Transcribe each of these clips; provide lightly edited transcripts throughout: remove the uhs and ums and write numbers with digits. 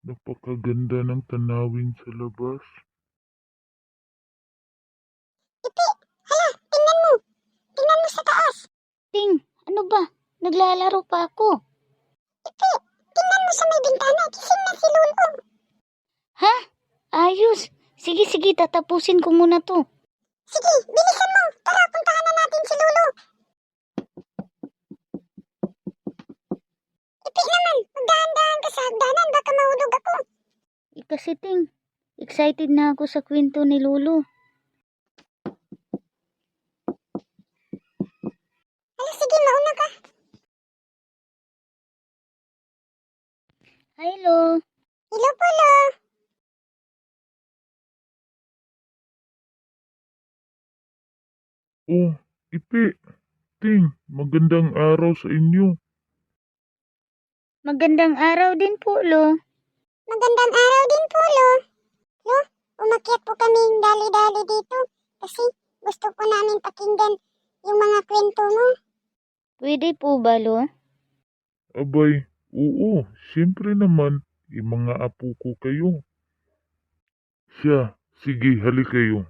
Napakaganda ng tanawin sa labas. Ipi, hala, tingnan mo. Tingnan mo sa taas. Ting, ano ba? Naglalaro pa ako. Ipi, tingnan mo sa may bintana. Gising na si Lolo. Ha? Ayos. Sige, tatapusin ko muna to. Sige, bilisan mo. Tara, puntahan na natin si Lolo. Ipi naman, magdahan-dahan ka sa hagdanan. Baka mahulog ako. Kasi Ting, excited na ako sa kwento ni Lolo. Hala, sige, mauna ka. Hello. Hello po, Lo. Oh, Ipi, Ting, magandang araw sa inyo. Magandang araw din po, Lo. Magandang araw din po, Lo. Lo, umakyat po kaming dali-dali dito kasi gusto po namin pakinggan yung mga kwento mo. Pwede po ba, Lo? Abay, oo, siyempre naman, mga apo ko kayo. Siya, sige, hali kayo.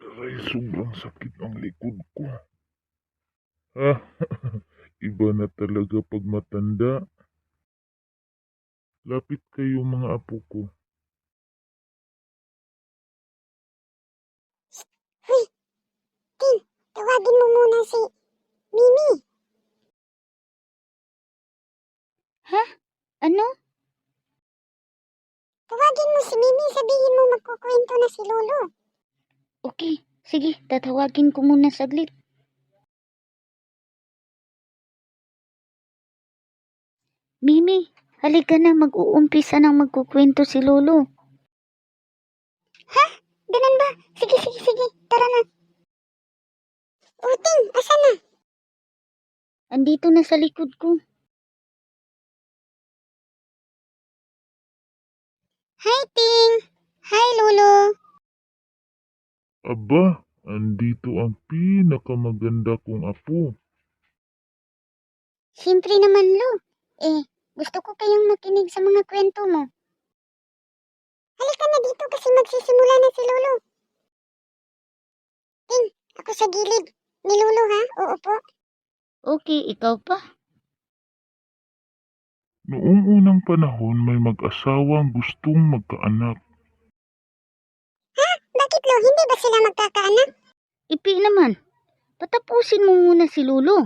Aray, sobrang sakit ang likod ko. Ha, iba na talaga pag matanda. Lapit kayo mga apo ko. Huy, Tin, tawagin mo muna si Mimi. Ha? Ano? Tawagin mo si Mimi, sabihin mo magkukwento na si Lolo. Okay, sige, tatawagin ko muna saglit. Mimi, halika na, mag-uumpisa ng magkukwento si Lolo. Ha? Ganun ba? Sige, tara na. O, Tin, asa na? Andito na sa likod ko. Hi, Ting. Hi, Lolo. Aba, andito ang pinakamaganda kong apo. Siyempre naman, Lo. Gusto ko kayong makinig sa mga kwento mo. Halika na dito kasi magsisimula na si Lolo. Ting, ako sa gilid. Ni Lolo, ha? Oo po. Okay, ikaw pa. Noong unang panahon may mag-asawang gustong magkaanak. Ha? Bakit, Lo? Hindi ba sila magkakaanak? Ipi naman, patapusin mo muna si Lolo.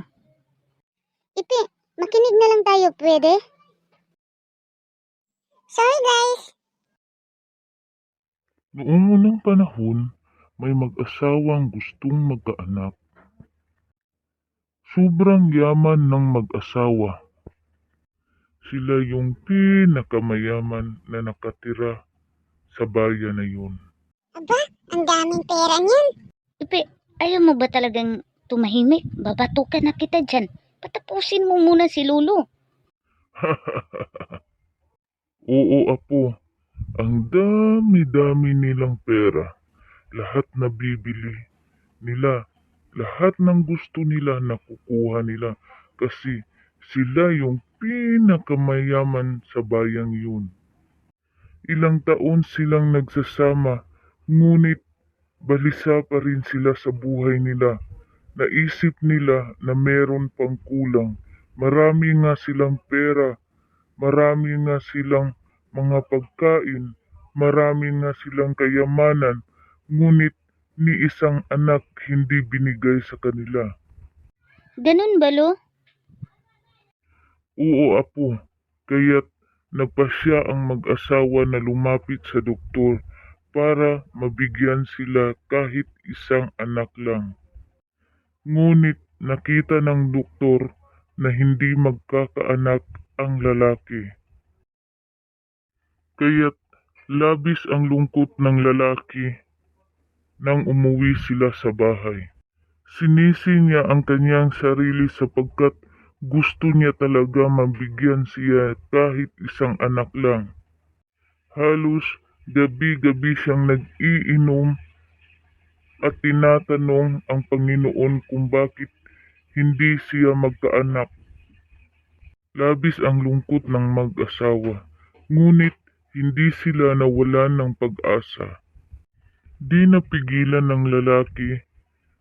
Ipi, makinig na lang tayo, pwede? Sorry, guys. Noong unang panahon may mag-asawang gustong magkaanak. Sobrang yaman ng mag-asawa. Sila yung pinakamayaman na nakatira sa bayan na yun. Aba, ang daming pera niyan. Ipi, ayaw mo ba talagang tumahimik? Babatukan na kita dyan. Patapusin mo muna si Lolo. Oo apo, ang dami-dami nilang pera. Lahat na bibili nila. Lahat ng gusto nila nakukuha nila kasi sila yung pinakamayaman sa bayang yun. Ilang taon silang nagsasama, ngunit balisa pa rin sila sa buhay nila. Naisip nila na meron pang kulang. Marami nga silang pera, marami nga silang mga pagkain, marami nga silang kayamanan, ngunit ni isang anak hindi binigay sa kanila. Ganun ba, Lo? Oo apo, kaya't nagpasya ang mag-asawa na lumapit sa doktor para mabigyan sila kahit isang anak lang. Ngunit nakita ng doktor na hindi magkakaanak ang lalaki. Kaya't labis ang lungkot ng lalaki nang umuwi sila sa bahay. Sinisi niya ang kanyang sarili sapagkat gusto niya talaga mabigyan siya kahit isang anak lang. Halos gabi-gabi siyang nag-iinom at tinatanong ang Panginoon kung bakit hindi siya magkaanak. Labis ang lungkot ng mag-asawa, ngunit hindi sila nawalan ng pag-asa. Di napigilan ng lalaki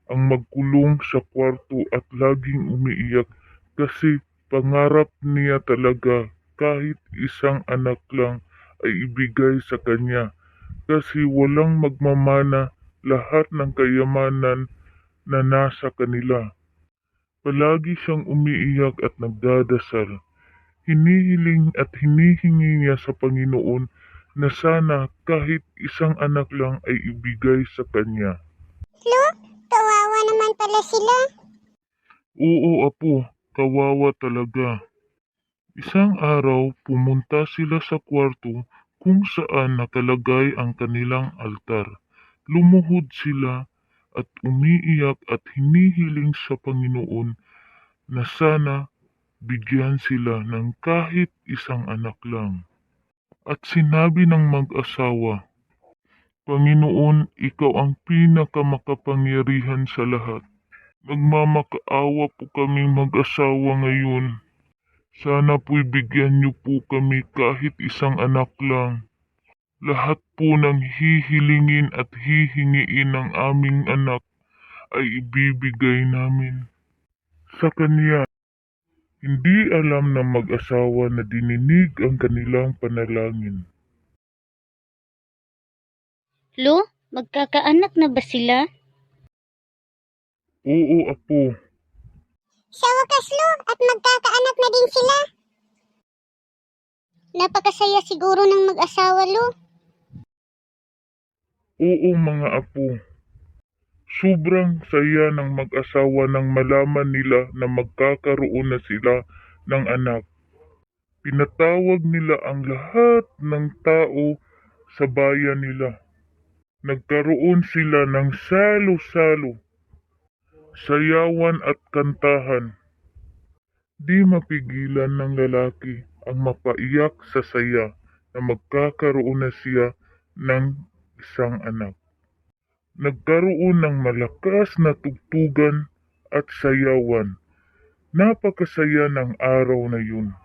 ang magkulong sa kwarto at laging umiiyak kasi pangarap niya talaga kahit isang anak lang ay ibigay sa kanya kasi walang magmamana, lahat ng kayamanan na nasa kanila. Palagi siyang umiiyak at nagdadasal. Hinihiling at hinihingi niya sa Panginoon na sana kahit isang anak lang ay ibigay sa kanya. Lo, kawawa naman pala sila. Oo, apo, kawawa talaga. Isang araw, pumunta sila sa kwarto kung saan nakalagay ang kanilang altar. Lumuhod sila at umiiyak at hinihiling sa Panginoon na sana bigyan sila ng kahit isang anak lang. At sinabi ng mag-asawa, Panginoon, ikaw ang pinakamakapangyarihan sa lahat. Nagmamakaawa po kaming mag-asawa ngayon. Sana po'y bigyan niyo po kami kahit isang anak lang. Lahat po ng hihilingin at hihingiin ng aming anak ay ibibigay namin sa kanya. Hindi alam ng mag-asawa na dininig ang kanilang panalangin. Lo, magkakaanak na ba sila? Oo, apo. Sa wakas, Lo, at magkakaanak na din sila. Napakasaya siguro ng mag-asawa, Lo. Oo, mga apo. Sobrang saya ng mag-asawa nang malaman nila na magkakaroon na sila ng anak. Pinatawag nila ang lahat ng tao sa bayan nila. Nagkaroon sila ng salo-salo, sayawan at kantahan. Di mapigilan ng lalaki ang mapaiyak sa saya na magkakaroon na siya ng isang anak. Nagkaroon ng malakas na tugtugan at sayawan. Napakasaya ng araw na yun.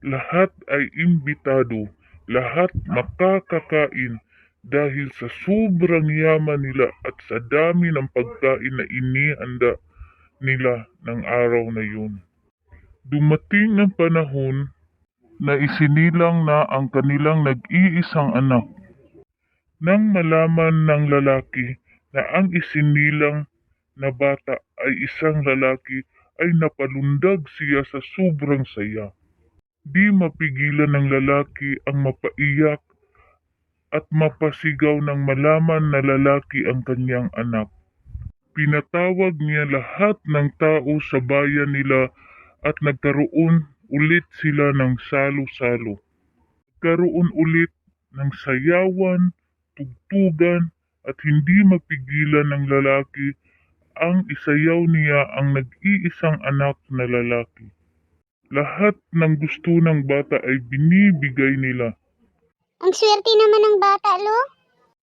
Lahat ay imbitado, lahat makakakain dahil sa sobrang yaman nila at sa dami ng pagkain na inihanda nila ng araw na yun. Dumating ang panahon na isinilang na ang kanilang nag-iisang anak. Nang malaman ng lalaki na ang isinilang na bata ay isang lalaki, ay napalundag siya sa sobrang saya. Di mapigilan ng lalaki ang mapaiyak at mapasigaw nang malaman na lalaki ang kanyang anak. Pinatawag niya lahat ng tao sa bayan nila at nagkaroon ulit sila ng salo-salo. Nagkaroon ulit ng sayawan, tugtugan at hindi mapigilan ng lalaki ang isayaw niya ang nag-iisang anak na lalaki. Lahat ng gusto ng bata ay binibigay nila. Ang swerte naman ng bata, Lo.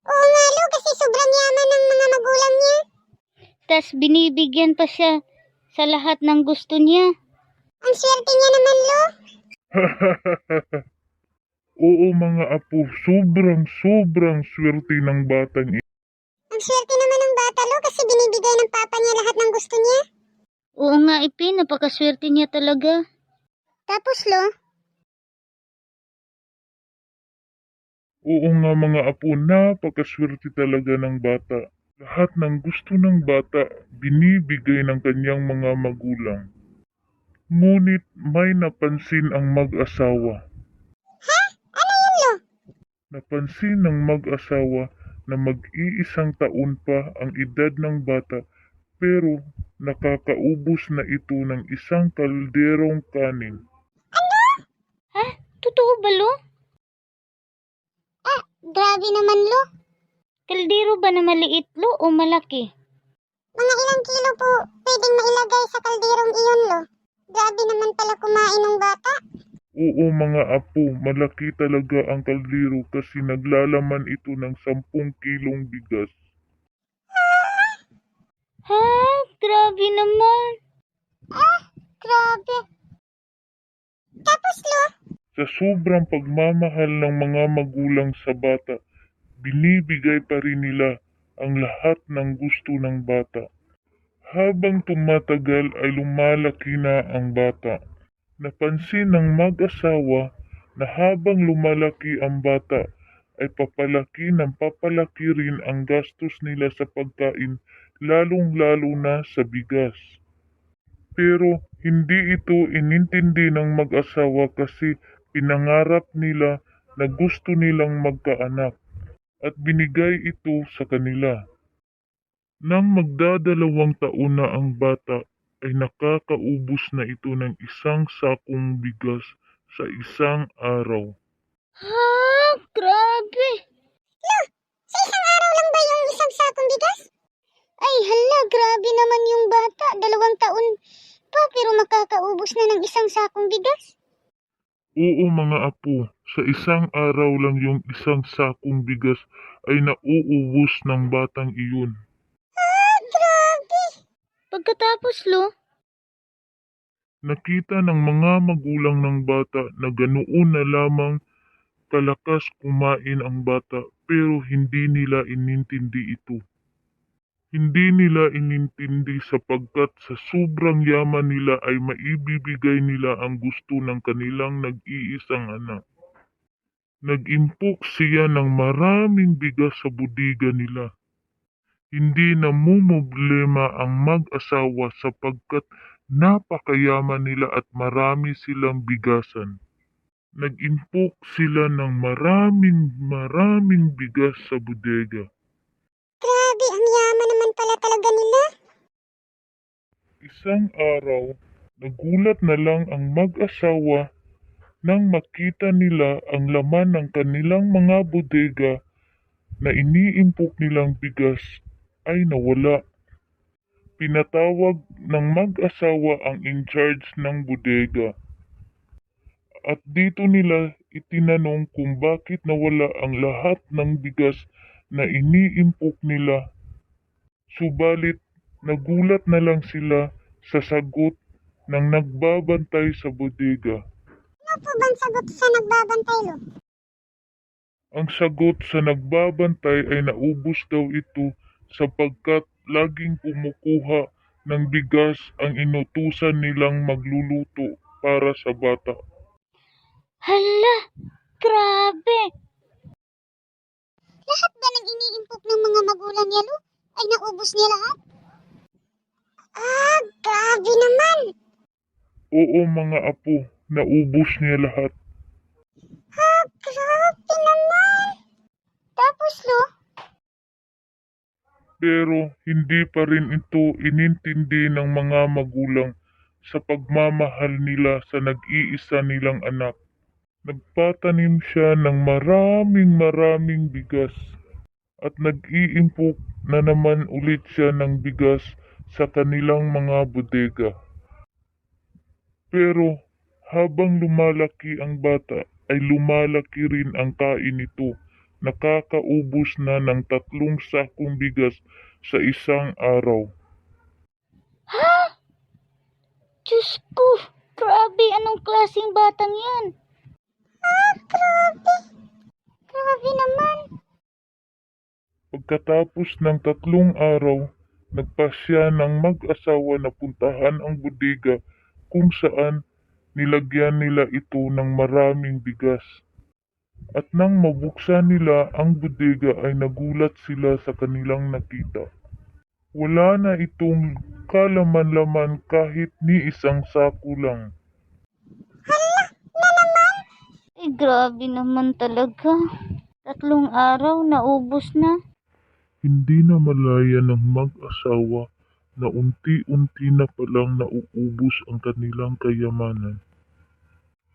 Oo nga, Lo, kasi sobrang yaman ng mga magulang niya. Tas binibigyan pa siya sa lahat ng gusto niya. Ang swerte niya naman, Lo. Oo mga apo, sobrang swerte ng batang ito. Ang swerte naman ng bata, Lo, kasi binibigay ng papa niya lahat ng gusto niya. Oo nga, Ipin, napakaswerte niya talaga. Tapos, Lo, Oo nga mga apo, napakaswerte talaga ng bata. Lahat ng gusto ng bata, binibigay ng kanyang mga magulang. Ngunit may napansin ang mag-asawa. ano yun, Lo? Napansin ng mag-asawa na mag-iisang taon pa ang edad ng bata pero nakakaubos na ito ng isang kalderong kanin. Ha? Totoo ba, Lo? Grabe naman, Lo. Kaldero ba na maliit, Lo, o malaki? Mga ilang kilo po pwedeng mailagay sa kalderong iyon, Lo. Grabe naman pala kumain ng bata. Oo mga apo, malaki talaga ang kaldero kasi naglalaman ito ng 10 kilong bigas. Ha? Grabe naman. grabe. Tapos, Lo, Sa sobrang pagmamahal ng mga magulang sa bata, binibigay pa rin nila ang lahat ng gusto ng bata. Habang tumatagal ay lumalaki na ang bata. Napansin ng mag-asawa na habang lumalaki ang bata ay papalaki rin ang gastos nila sa pagkain, lalong-lalo na sa bigas. Pero hindi ito inintindi ng mag-asawa kasi pinangarap nila na gusto nilang magkaanak at binigay ito sa kanila. Nang magdadalawang taon na ang bata ay nakakaubos na ito ng isang sakong bigas sa isang araw. Ha? Grabe! sa isang araw lang ba yung isang sakong bigas? Ay, hala, grabe naman yung bata. 2 taon pa pero makakaubos na ng isang sakong bigas. Oo mga apo, sa isang araw lang yung isang sakong bigas ay nauubos ng batang iyon. Grabe. Pagkatapos, Lo, Nakita ng mga magulang ng bata na ganoon na lamang kalakas kumain ang bata pero hindi nila inintindi ito. Hindi nila inintindi sapagkat sa sobrang yaman nila ay maibibigay nila ang gusto ng kanilang nag-iisang anak. Nag-impok siya ng maraming bigas sa budiga nila. Hindi namumblema ang mag-asawa sapagkat napakayaman nila at marami silang bigasan. Nag-impok sila ng maraming bigas sa bodega. Grabe, ang yaman naman pala talaga nila. Isang araw, nagulat na lang ang mag-asawa nang makita nila ang laman ng kanilang mga bodega na iniimpok nilang bigas ay nawala. Pinatawag ng mag-asawa ang in-charge ng bodega. At dito nila itinanong kung bakit nawala ang lahat ng bigas na iniimpok nila. Subalit nagulat na lang sila sa sagot ng nagbabantay sa bodega. Ano po bang sagot sa nagbabantay, Lo? Ang sagot sa nagbabantay ay naubos daw ito sapagkat laging kumukuha ng bigas ang inutusan nilang magluluto para sa bata. hala, grabe! Lahat ba ng iniimpok ng mga magulang niya, Lo, ay naubos niya lahat? Ah, grabe naman. Oo mga apo, naubos niya lahat. Grabe naman. Tapos, Lo, Pero hindi pa rin ito inintindi ng mga magulang sa pagmamahal nila sa nag-iisa nilang anak. Nagpatanim siya ng maraming bigas at nag-iimpok na naman ulit siya ng bigas sa kanilang mga bodega. Pero habang lumalaki ang bata ay lumalaki rin ang kain nito. Nakakaubos na ng 3 sakong bigas sa isang araw. Diyos ko! Grabe! Anong klaseng batang yan? grabe. Grabe naman. Pagkatapos ng 3 araw, nagpasya ng mag-asawa na puntahan ang bodega kung saan nilagyan nila ito ng maraming bigas. At nang mabuksan nila ang bodega ay nagulat sila sa kanilang nakita. Wala na itong kalaman-laman kahit ni isang sako lang. Eh, grabe naman talaga. 3 araw, naubos na. Hindi na malaya ng mag-asawa na unti-unti na palang nauubos ang kanilang kayamanan.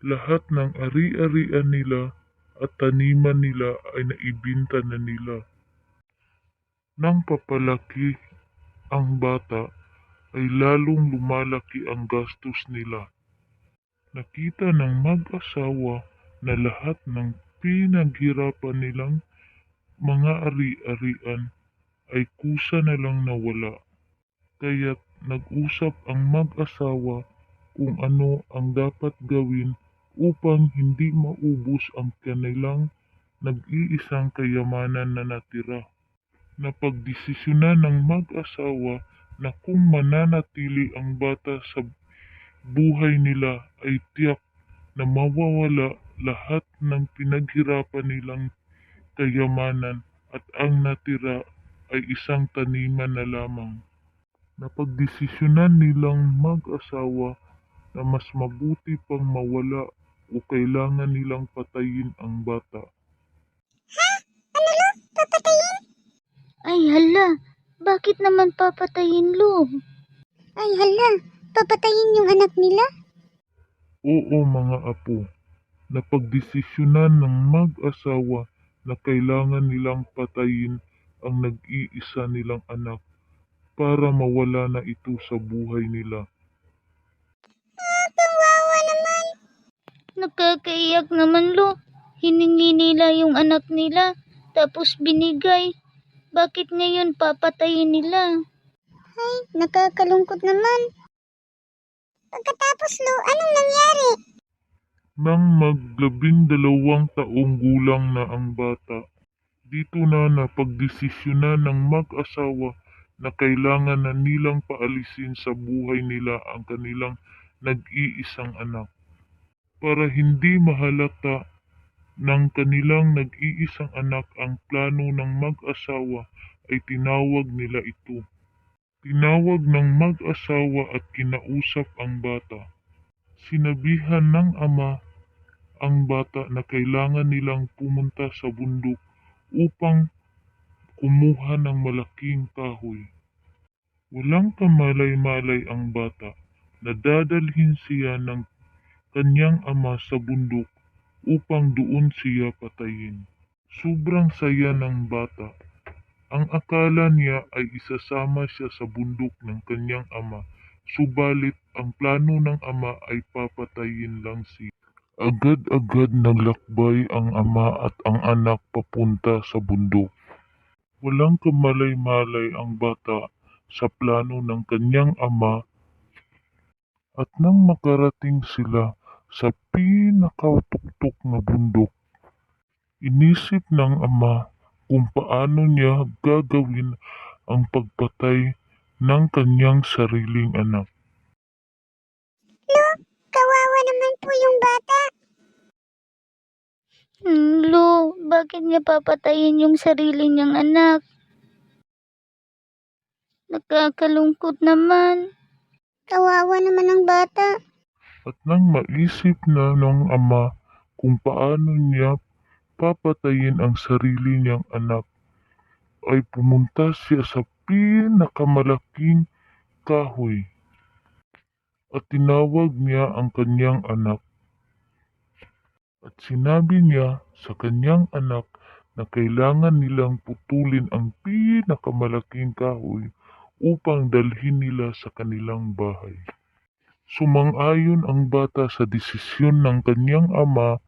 Lahat ng ari-arian nila at taniman nila ay naibinta na nila. Nang papalaki ang bata ay lalong lumalaki ang gastos nila. Nakita ng mag-asawa na lahat ng pinaghirapan nilang mga ari-arian ay kusa na lang nawala. Kaya't nag-usap ang mag-asawa kung ano ang dapat gawin upang hindi maubos ang kanilang nag-iisang kayamanan na natira. Napagdesisyonan ng mag-asawa na kung mananatili ang bata sa buhay nila ay tiyak na mawawala lahat ng pinaghirapan nilang kayamanan at ang natira ay isang taniman na lamang. Napagdesisyonan nilang mag-asawa na mas mabuti pang mawala o kailangan nilang patayin ang bata. Papatayin? Ay hala, bakit naman papatayin, Lo? Ay hala, papatayin yung anak nila? Oo mga apo, napagdesisyonan ng mag-asawa na kailangan nilang patayin ang nag-iisa nilang anak para mawala na ito sa buhay nila. Kawawa naman. Nakakaiyak naman, Lo. Hiningi nila yung anak nila, tapos binigay. Bakit ngayon papatayin nila? Ay, nakakalungkot naman. Pagkatapos, Lo, anong nangyari? Nang mag-12 taong gulang na ang bata, dito na napagdesisyonan ng mag-asawa na kailangan na nilang paalisin sa buhay nila ang kanilang nag-iisang anak. Para hindi mahalata ng kanilang nag-iisang anak ang plano ng mag-asawa ay tinawag nila ito. Tinawag ng mag-asawa at kinausap ang bata. Sinabihan ng ama ang bata na kailangan nilang pumunta sa bundok upang kumuha ng malaking kahoy. Walang kamalay-malay ang bata na dadalhin siya ng kanyang ama sa bundok upang doon siya patayin. Sobrang saya ng bata. Ang akala niya ay isasama siya sa bundok ng kanyang ama, subalit ang plano ng ama ay papatayin lang siya. Agad-agad naglakbay ang ama at ang anak papunta sa bundok. Walang kamalay-malay ang bata sa plano ng kanyang ama at nang makarating sila sa pinakatuktok na bundok, inisip ng ama kung paano niya gagawin ang pagpatay ng kanyang sariling anak. Lo, kawawa naman po yung bata. Lo, bakit niya papatayin yung sarili niyang anak? Nakakalungkot naman. Kawawa naman ang bata. At nang maisip na ng ama kung paano niya papatayin ang sarili niyang anak, ay pumunta siya sa pinakamalaking kahoy at tinawag niya ang kanyang anak. At sinabi niya sa kanyang anak na kailangan nilang putulin ang pinakamalaking kahoy upang dalhin nila sa kanilang bahay. Sumang-ayon ang bata sa desisyon ng kanyang ama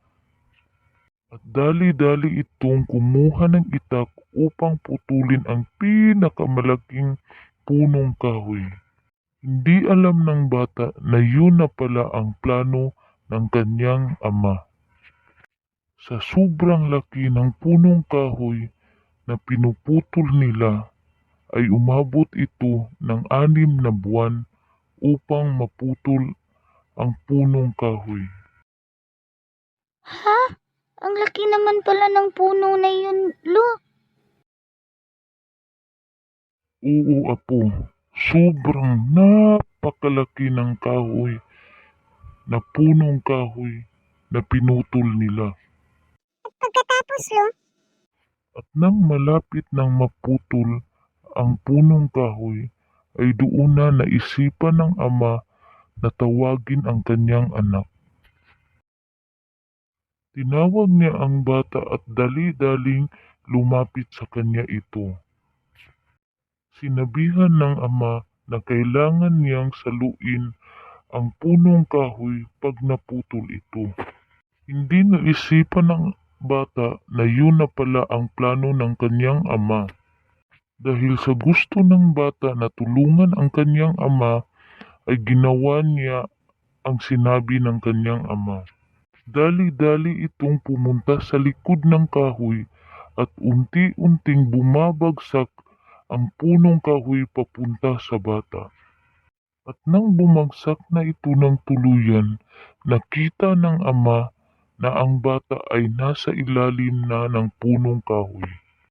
at dali-dali itong kumuha ng itak upang putulin ang pinakamalaking punong kahoy. Hindi alam ng bata na yun na pala ang plano ng kanyang ama. Sa sobrang laki ng punong kahoy na pinuputol nila ay umabot ito ng 6 na buwan upang maputol ang punong kahoy. Ha? Ang laki naman pala ng puno na yun, Lo. Oo apo, sobrang napakalaki ng kahoy na punong kahoy na pinutol nila. At pagkatapos, Lo, At nang malapit nang maputol ang punong kahoy, ay doon na naisipan ng ama na tawagin ang kanyang anak. Tinawag niya ang bata at dali-daling lumapit sa kanya ito. Sinabihan ng ama na kailangan niyang saluin ang punong kahoy pag naputol ito. Hindi naisipan ng bata na yun na pala ang plano ng kanyang ama. Dahil sa gusto ng bata na tulungan ang kanyang ama, ay ginawa niya ang sinabi ng kanyang ama. Dali-dali itong pumunta sa likod ng kahoy at unti-unting bumabagsak ang punong kahoy papunta sa bata. At nang bumagsak na ito ng tuluyan, nakita ng ama na ang bata ay nasa ilalim na ng punong kahoy.